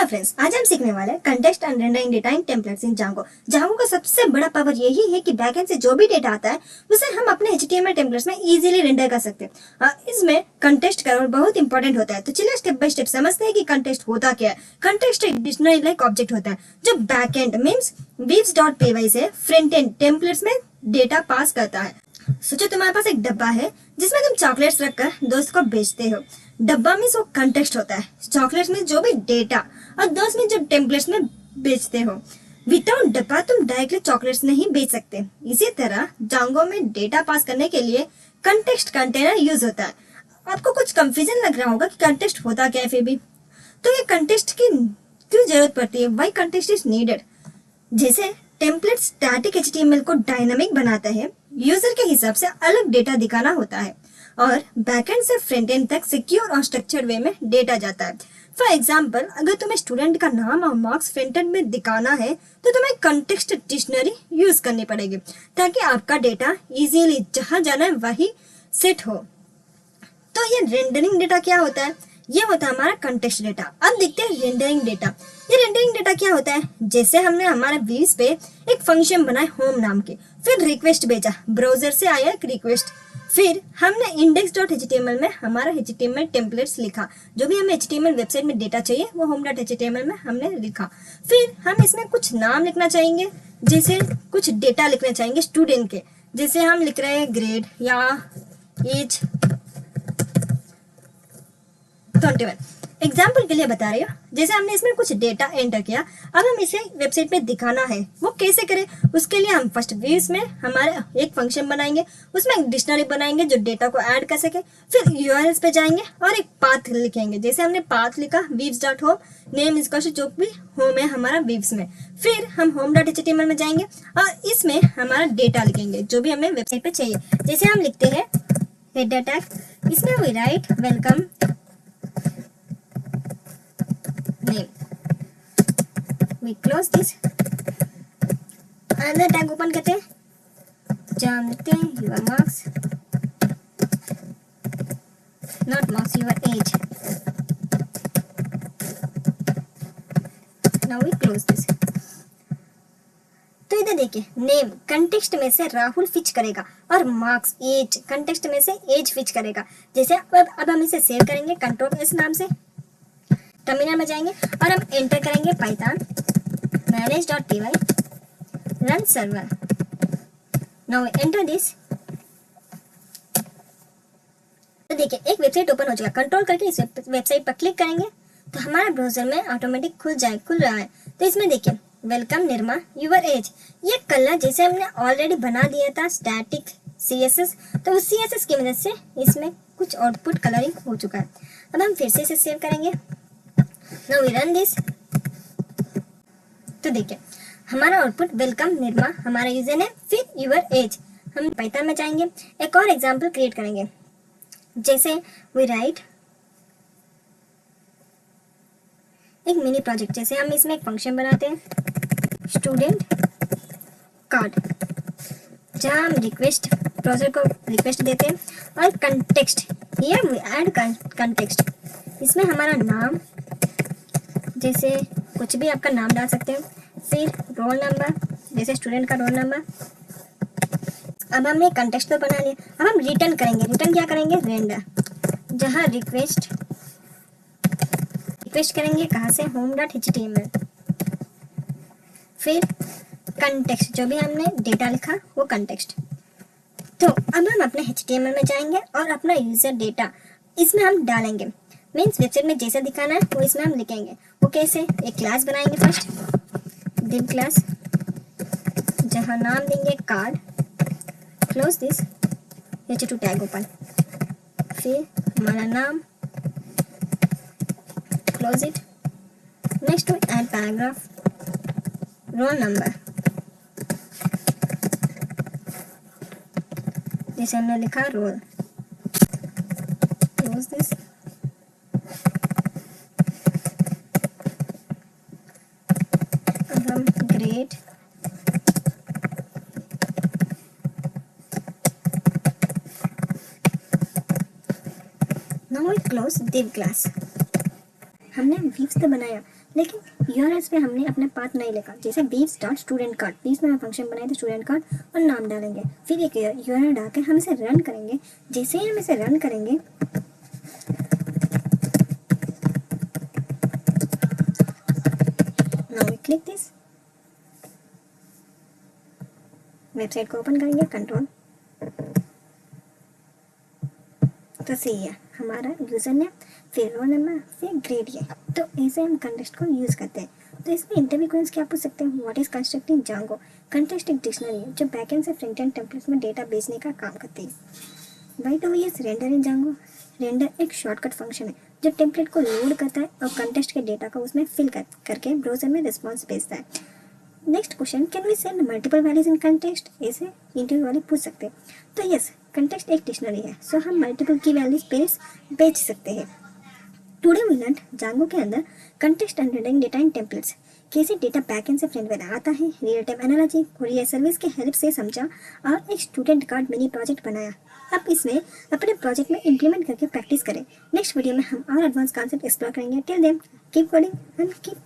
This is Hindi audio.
हेलो फ्रेंड्स, आज हम सीखने वाले हैं context and rendering data in templates in Django. Django का सबसे बड़ा पावर यही है कि बैकएंड से जो भी डेटा आता है उसे हम अपने एचटीएमएल टेम्पलेट्स में इजीली रेंडर कर सकते हैं। इसमें कंटेक्स्ट का रोल बहुत इंपॉर्टेंट होता है। तो चलिए स्टेप बाय स्टेप समझते हैं कि कंटेक्स्ट होता क्या है। कंटेक्स्ट एक डिक्शनरी लाइक ऑब्जेक्ट होता है जो बैकएंड मींस weaves.py से फ्रंट एंड टेम्पलेट्स में डेटा पास करता है। सोचो तुम्हारे पास एक डब्बा है जिसमें तुम चॉकलेट्स रखकर दोस्त को बेचते हो। डब्बा में वो कंटेक्स्ट होता है, चॉकलेट्स में जो भी डेटा, और दोस्त में जो टेम्पलेट्स में बेचते हो। विदाउट डब्बा तुम डायरेक्टली चॉकलेट्स नहीं बेच सकते। इसी तरह जांगो में डेटा पास करने के लिए कंटेक्स्ट कंटेनर यूज होता है। आपको कुछ कंफ्यूजन लग रहा होगा कि कंटेक्स्ट होता क्या है फिर भी। तो ये कंटेक्स्ट की क्यों जरूरत पड़ती है, व्हाई कंटेक्स्ट इज नीडेड। जैसे टेम्पलेट स्टैटिक एचटीएमएल को डायनामिक बनाता है, यूजर के हिसाब से अलग डेटा दिखाना होता है, और बैकएंड से फ्रंट एंड तक सिक्योर और स्ट्रक्चर्ड वे में डेटा जाता है। फॉर एग्जांपल, अगर तुम्हें स्टूडेंट का नाम और मार्क्स फ्रंट एंड में दिखाना है तो तुम्हें कंटेक्स्ट डिक्शनरी यूज करनी पड़ेगी ताकि आपका डेटा इजीली जहां जाना है वही सेट हो। तो ये रेंडरिंग डेटा क्या होता है? ये होता है हमारा कंटेक्स्ट डेटा। अब देखते हैं रेंडरिंग डेटा। ये रेंडरिंग डेटा क्या होता है? जैसे हमने हमारे व्यूज पे एक फंक्शन बनाए होम नाम के, फिर रिक्वेस्ट भेजा, ब्राउजर से आया एक रिक्वेस्ट, फिर हमने index.html में हमारा html टेम्पलेट्स लिखा। जो भी हमें html वेबसाइट में डेटा चाहिए वो home.html में हमने लिखा। फिर हम इसमें कुछ नाम लिखना चाहेंगे, जैसे कुछ डेटा लिखना चाहेंगे स्टूडेंट के, जैसे हम लिख रहे हैं ग्रेड या एज 21 एग्जाम्पल के लिए बता रही हूँ। जैसे हमने इसमें कुछ डेटा एंटर किया, अब हम इसे वेबसाइट पे दिखाना है, वो कैसे करें? उसके लिए हम फर्स्ट व्यूज में हमारे एक फंक्शन बनाएंगे, उसमें एक डिक्शनरी बनाएंगे जो डेटा को ऐड कर सके, फिर यूआरएल्स पे जाएंगे और एक पाथ लिखेंगे। जैसे हमने पाथ लिखा weaves.home, नेम इसका जो भी होम है हमारा weaves में, फिर हम home.html में जाएंगे और इसमें हमारा डेटा लिखेंगे जो भी हमें वेबसाइट पे चाहिए। जैसे हम लिखते हैं हेडर टैग, इसमें we write welcome name. We close this. Another tag open करते हैं, जानते हैं your marks, not marks, your age. Now we close this. तो इधर देखिए, नेम कंटेक्स्ट में से राहुल फिच करेगा और मार्क्स एज कंटेक्स्ट में से एज फिच करेगा। जैसे अब हम इसे सेव करेंगे कंट्रोल एस नाम से, टर्मिनल में जाएंगे और हम एंटर करेंगे Python manage.py run server. Now enter this. तो देखिए एक वेबसाइट ओपन हो चुका। कंट्रोल करके इस वेबसाइट पर क्लिक करेंगे तो हमारा ब्राउजर में ऑटोमेटिक खुल रहा है। तो इसमें देखिए वेलकम निर्मा यूर एज, ये कलर जैसे हमने ऑलरेडी बना दिया था स्टैटिक CSS, तो उस CSS की मदद से इसमें कुछ आउटपुट कलरिंग हो चुका है। अब हम फिर से इसे सेव करेंगे। Now we run this। तो देखिए हमारा आउटपुट वेलकम निर्मा हमारा यूजर नेम, फिर यूर एज। हम पाइथन में जाएंगे, एक और एग्जांपल क्रिएट करेंगे। जैसे वी राइट एक मिनी प्रोजेक्ट, जैसे हम इसमें एक फंक्शन बनाते हैं स्टूडेंट कार्ड, जहाँ हम रिक्वेस्ट ब्राउज़र को रिक्वेस्ट देते हैं, और context here we add context. इसमें हमारा नाम, जैसे कुछ भी आपका नाम डाल सकते हैं, फिर रोल नंबर, जैसे स्टूडेंट का रोल नंबर। अब हमने कंटेक्स्ट तो बना लिया। अब हम रिटर्न करेंगे। रिटर्न क्या करेंगे? रेंडर, जहाँ रिक्वेस्ट करेंगे कहाँ से? home.html, फिर कंटेक्स्ट जो भी हमने डेटा लिखा वो कंटेक्स्ट। तो अब हम अपने HTML में जाएंगे और अपना यूजर डेटा इसमें हम डालेंगे। मीन्स वेबसाइट में जैसे दिखाना है वो इसमें हम लिखेंगे। वो कैसे? एक क्लास बनाएंगे फर्स्ट, div क्लास, जहाँ नाम देंगे card, close this, h2 tag open, फिर हमारा नाम, close it. Next to add paragraph, roll number, जैसे हमने लिखा roll, close this. Grade, now we close div class। हमने वीव्स तो बनाया, लेकिन यूआरएल्स पे हमने अपना पाथ नहीं लिखा। जैसे weaves dot student card, weaves में हम फंक्शन बनाए थे स्टूडेंट कार्ड और नाम डालेंगे, फिर एक यूआरएल डाल के हम इसे रन करेंगे। जैसे ही हम इसे रन करेंगे now we click this, website को ओपन करेंगे, कंट्रोल, तो सही है हमारा यूजर नेम, फिर रोल नंबर, फिर ग्रेड ये। तो ऐसे हम कंटेस्ट को यूज़ करते हैं। तो इसमें इंटरव्यू क्वेश्चन क्या पूछ सकते हैं, what is constructing Django. Context एक डिक्शनरी है जो बैकएंड से फ्रंट एंड टेम्पलेट्स में डेटा भेजने का काम करती है। Why do we use render in Django. Render एक शॉर्टकट फंक्शन है जो टेम्पलेट को लोड करता है और कंटेस्ट के डेटा को उसमें फिल करके ब्राउजर में रिस्पॉन्स भेजता है। Next question, can we send multiple values in context, ऐसे इंटरव्यू वाले पूछ सकते हैं। तो यस, कंटेस्ट एक डिक्शनरी है, सो हम मल्टीपल की वैल्यूज पेयर्स भेज सकते हैं। टुडे वी लर्न जांगो के अंदर contest and rendering data in templates, कैसे डेटा बैकएंड से फ्रंट में आता है, real time analogy, courier service के हेल्प से समझा और एक स्टूडेंट कार्ड मिनी प्रोजेक्ट बनाया। अब इसमें अपने प्रोजेक्ट में इंप्लीमेंट करके प्रैक्टिस करें। नेक्स्ट वीडियो में हम और एडवांस कॉन्सेप्ट एक्सप्लोर करेंगे। Till then keep coding and keep